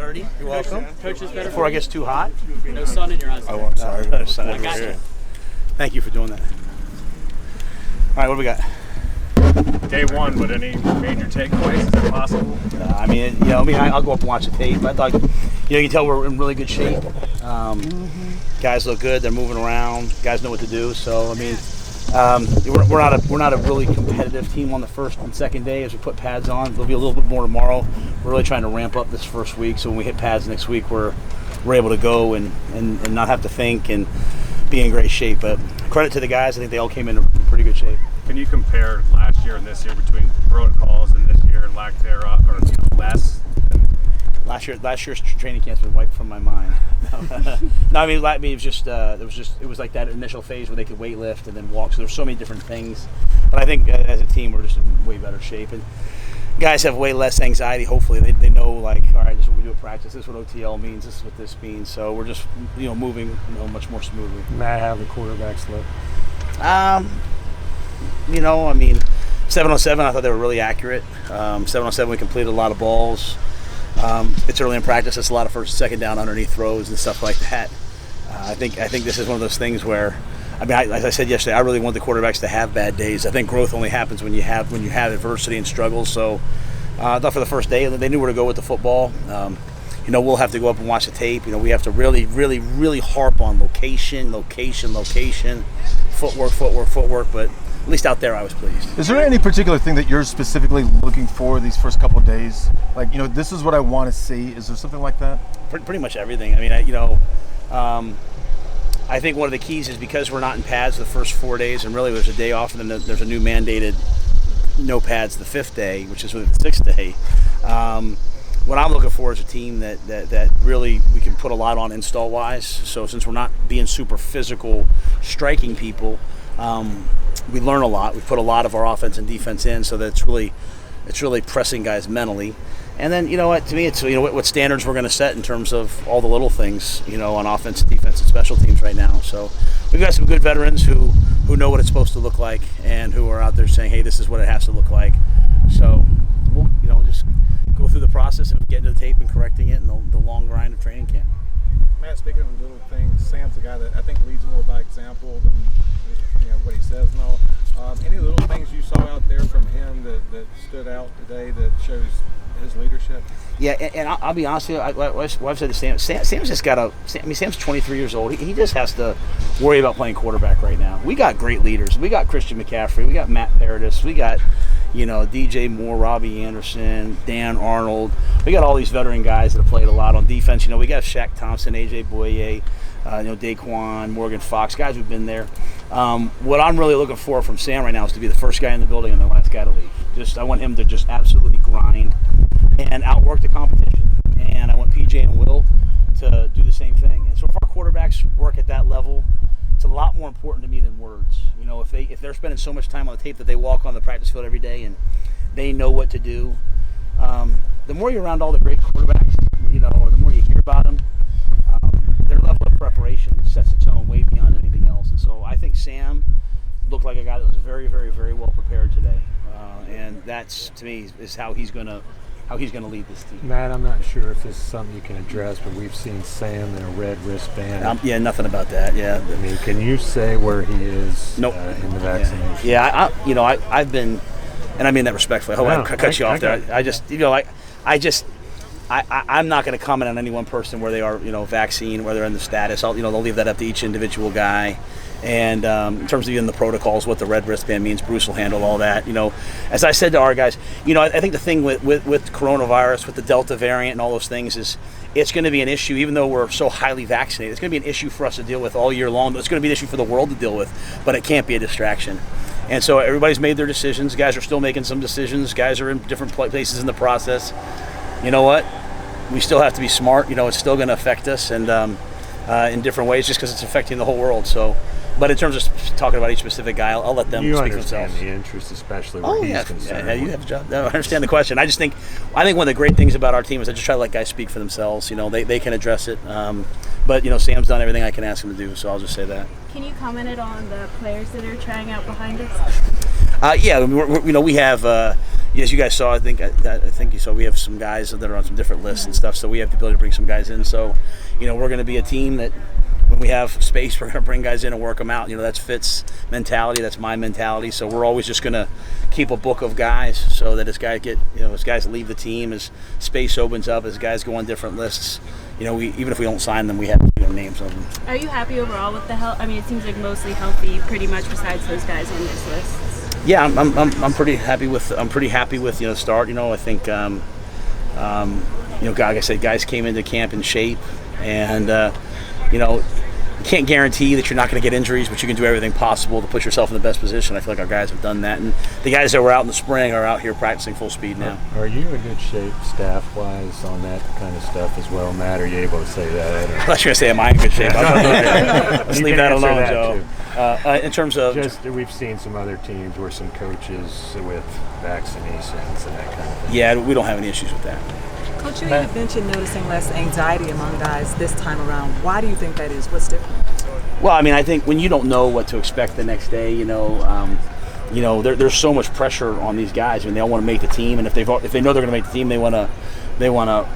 6:30. You're welcome. Coach is better. Before it gets too hot. No sun in your eyes. Oh, I'm sorry. I got you. Thank you for doing that. All right, what do we got? Day one, but any major takeaways? Is that possible? I'll go up and watch the tape. I thought, you can tell we're in really good shape. Guys look good. They're moving around. Guys know what to do. So, we're not a really competitive team on the first and second day as we put pads on. There'll be a little bit more tomorrow. We're really trying to ramp up this first week. So when we hit pads next week, we're able to go and not have to think and be in great shape. But credit to the guys. I think they all came in pretty good shape. Can you compare last year and this year between protocols and this year and lack thereof, or less? Last year's training camp's been wiped from my mind. It was like that initial phase where they could weight lift and then walk. So there's so many different things. But I think as a team, we're just in way better shape. And guys have way less anxiety. Hopefully, they know, like, all right, this is what we do at practice. This is what OTL means. This is what this means. So we're just moving much more smoothly. Matt, how the quarterbacks look? 7-on-7, I thought they were really accurate. 7-on-7, we completed a lot of balls. It's early in practice. It's a lot of first and second down underneath throws and stuff like that. I think this is one of those things where, as I said yesterday, I really want the quarterbacks to have bad days. I think growth only happens when you have adversity and struggles. So I thought for the first day, they knew where to go with the football. We'll have to go up and watch the tape. We have to really, really, really harp on location, footwork. But at least out there, I was pleased. Is there any particular thing that you're specifically looking for these first couple of days? Like, this is what I want to see. Is there something like that? Pretty much everything. I think one of the keys is because we're not in pads the first 4 days, and really there's a day off, and then there's a new mandated no pads the 5th day, which is really the 6th day. What I'm looking for is a team that really we can put a lot on install-wise. So since we're not being super physical, striking people, we learn a lot. We put a lot of our offense and defense in, so that it's really pressing guys mentally. And then, to me, it's what standards we're going to set in terms of all the little things, on offense, defense, and special teams right now. So we've got some good veterans who know what it's supposed to look like and who are out there saying, hey, this is what it has to look like. So we'll, just go through the process of getting to the tape and correcting it in the long grind of training camp. Matt, speaking of little things, Sam's the guy that I think leads more by example than what he says and all. Any little things you saw out there from him that stood out today that shows his leadership? Yeah, and I'll be honest with you, I've said to Sam, Sam's just got Sam's 23 years old. He just has to worry about playing quarterback right now. We got great leaders. We got Christian McCaffrey. We got Matt Paradis. We got, DJ Moore, Robbie Anderson, Dan Arnold. We got all these veteran guys that have played a lot on defense. We got Shaq Thompson, AJ Boye, Daquan, Morgan Fox, guys who've been there. What I'm really looking for from Sam right now is to be the first guy in the building and the last guy to leave. I want him to just absolutely grind and outwork the competition. And I want PJ and Will to do the same thing. And so if our quarterbacks work at that level, it's a lot more important to me than words. If they're spending so much time on the tape that they walk on the practice field every day and they know what to do, the more you're around all the great quarterbacks, or the more you hear about them, their level of preparation sets its own way beyond anything else. And so I think Sam looked like a guy that was very, very, very well prepared today. And that's, to me, is how he's going to lead this team. Matt, I'm not sure if this is something you can address, but we've seen Sam in a red wristband. Yeah, nothing about that. Yeah. Can you say where he is nope. In the vaccination? Yeah, I've been, and I mean that respectfully. I cut you off there. I'm not going to comment on any one person where they are, vaccine, where they're in the status. They'll leave that up to each individual guy. And in terms of even the protocols, what the red wristband means, Bruce will handle all that. As I said to our guys, I think the thing with coronavirus, with the Delta variant and all those things is it's going to be an issue, even though we're so highly vaccinated. It's going to be an issue for us to deal with all year long. It's going to be an issue for the world to deal with, but it can't be a distraction. And so everybody's made their decisions. Guys are still making some decisions. Guys are in different places in the process. You know what? We still have to be smart. It's still going to affect us and in different ways just because it's affecting the whole world. So, but in terms of talking about each specific guy, I'll let them speak for themselves. You understand the interest, especially where he's concerned. Yeah, you have a job. No, I understand the question. I think one of the great things about our team is I just try to let guys speak for themselves. They can address it. But Sam's done everything I can ask him to do, so I'll just say that. Can you comment on the players that are trying out behind us? Yeah, we have As you guys saw, I think you saw we have some guys that are on some different lists and stuff, so we have the ability to bring some guys in. So, we're going to be a team that when we have space, we're going to bring guys in and work them out. That's Fitz's mentality, that's my mentality. So we're always just going to keep a book of guys so that as guys leave the team, as space opens up, as guys go on different lists, even if we don't sign them, we have names of them. Are you happy overall with the health? I mean, it seems like mostly healthy, pretty much, besides those guys on this list. Yeah, I'm pretty happy with the start. I think like I said, guys came into camp in shape, and you can't guarantee that you're not going to get injuries, but you can do everything possible to put yourself in the best position. I feel like our guys have done that, and the guys that were out in the spring are out here practicing full speed now. Are you in good shape staff-wise on that kind of stuff as well, Matt? Are you able to say that? I was going to say, am I in good shape? Let's leave that alone, Joe. In terms of we've seen some other teams where some coaches with vaccinations and that kind of thing. Yeah, we don't have any issues with that. Coach, you had mentioned noticing less anxiety among guys this time around. Why do you think that is? What's different? Well, I think when you don't know what to expect the next day, there's so much pressure on these guys. They all want to make the team, and if they know they're going to make the team, they want to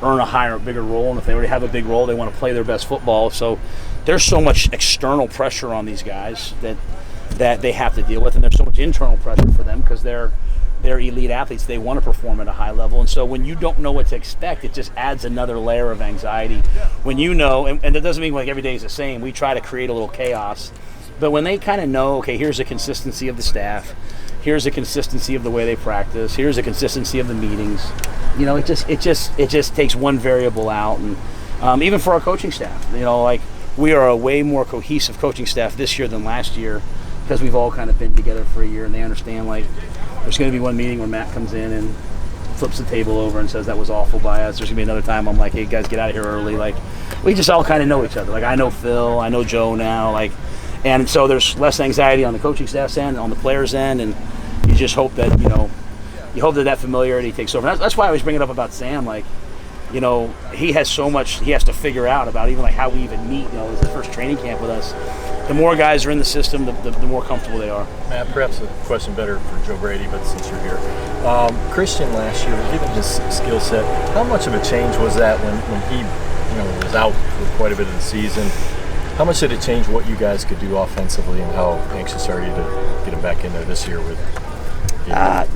earn a bigger role, and if they already have a big role, they want to play their best football. So there's so much external pressure on these guys that they have to deal with, and there's so much internal pressure for them because they're elite athletes. They want to perform at a high level, and so when you don't know what to expect, it just adds another layer of anxiety. When and it doesn't mean like every day is the same. We try to create a little chaos, but when they kind of know, okay, here's the consistency of the staff, here's the consistency of the way they practice, here's the consistency of the meetings, it just takes one variable out, and even for our coaching staff, we are a way more cohesive coaching staff this year than last year because we've all kind of been together for a year, and they understand there's going to be one meeting where Matt comes in and flips the table over and says that was awful by us. There's going to be another time I'm like, hey, guys, get out of here early. We just all kind of know each other. I know Phil, I know Joe now. And so there's less anxiety on the coaching staff's end, on the players' end, and you just hope that, you hope that familiarity takes over. That's why I always bring it up about Sam. He has so much he has to figure out about even how we even meet. It's his first training camp with us. The more guys are in the system, the more comfortable they are. Matt, perhaps a question better for Joe Brady, but since you're here. Christian last year, given his skill set, how much of a change was that when he was out for quite a bit of the season? How much did it change what you guys could do offensively, and how anxious are you to get him back in there this year with? I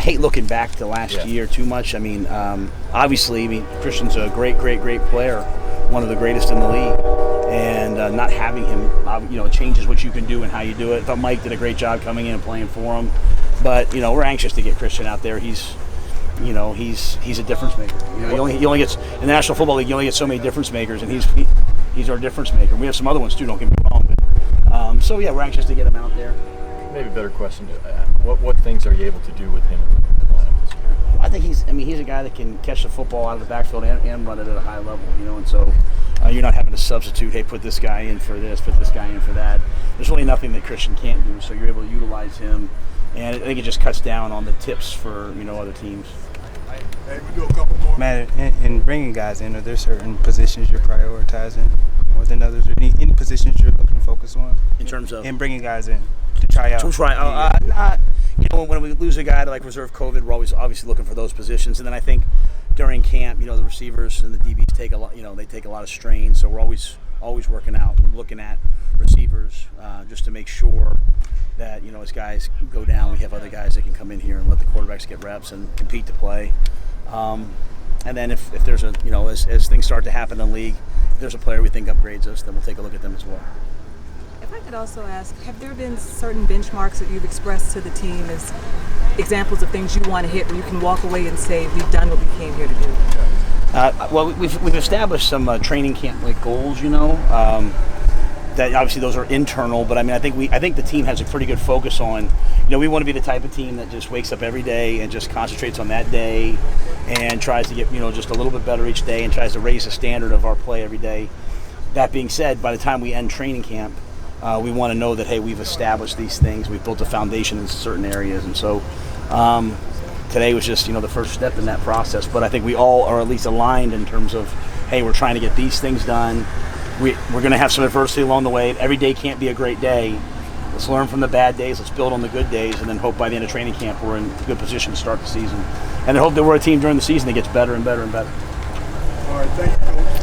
hate looking back to last year too much. Obviously, Christian's a great player, one of the greatest in the league. And not having him, changes what you can do and how you do it. I thought Mike did a great job coming in and playing for him. But, we're anxious to get Christian out there. He's a difference maker. He only gets, in the National Football League, you only get so many difference makers, and he's our difference maker. We have some other ones too, don't get me wrong. But, we're anxious to get him out there. Maybe a better question, what things are you able to do with him in the lineup this year? I think he's a guy that can catch the football out of the backfield and run it at a high level, and so you're not having to substitute, hey, put this guy in for this, put this guy in for that. There's really nothing that Christian can't do, so you're able to utilize him, and I think it just cuts down on the tips for other teams. Hey, we do a couple more. Matt, in bringing guys in, are there certain positions you're prioritizing more than others, or any positions you're looking to focus on? In terms of? In bringing guys in to try out. When we lose a guy to reserve COVID, we're always obviously looking for those positions, and then I think during camp, the receivers and the DBs take a lot. They take a lot of strain, so we're always working out. We're looking at receivers just to make sure that as guys go down, we have other guys that can come in here and let the quarterbacks get reps and compete to play. And then if there's as things start to happen in the league, if there's a player we think upgrades us, then we'll take a look at them as well. If I could also ask, have there been certain benchmarks that you've expressed to the team as examples of things you want to hit where you can walk away and say, we've done what we came here to do? We've established some training camp goals, that obviously those are internal, but I think the team has a pretty good focus on, we want to be the type of team that just wakes up every day and just concentrates on that day and tries to get, just a little bit better each day and tries to raise the standard of our play every day. That being said, by the time we end training camp, we want to know that, hey, we've established these things, we've built a foundation in certain areas, and so today was just, the first step in that process. But I think we all are at least aligned in terms of, hey, we're trying to get these things done. We're going to have some adversity along the way. Every day can't be a great day. Let's learn from the bad days. Let's build on the good days, and then hope by the end of training camp we're in a good position to start the season. And then hope that we're a team during the season that gets better and better and better. All right, thank you, Coach.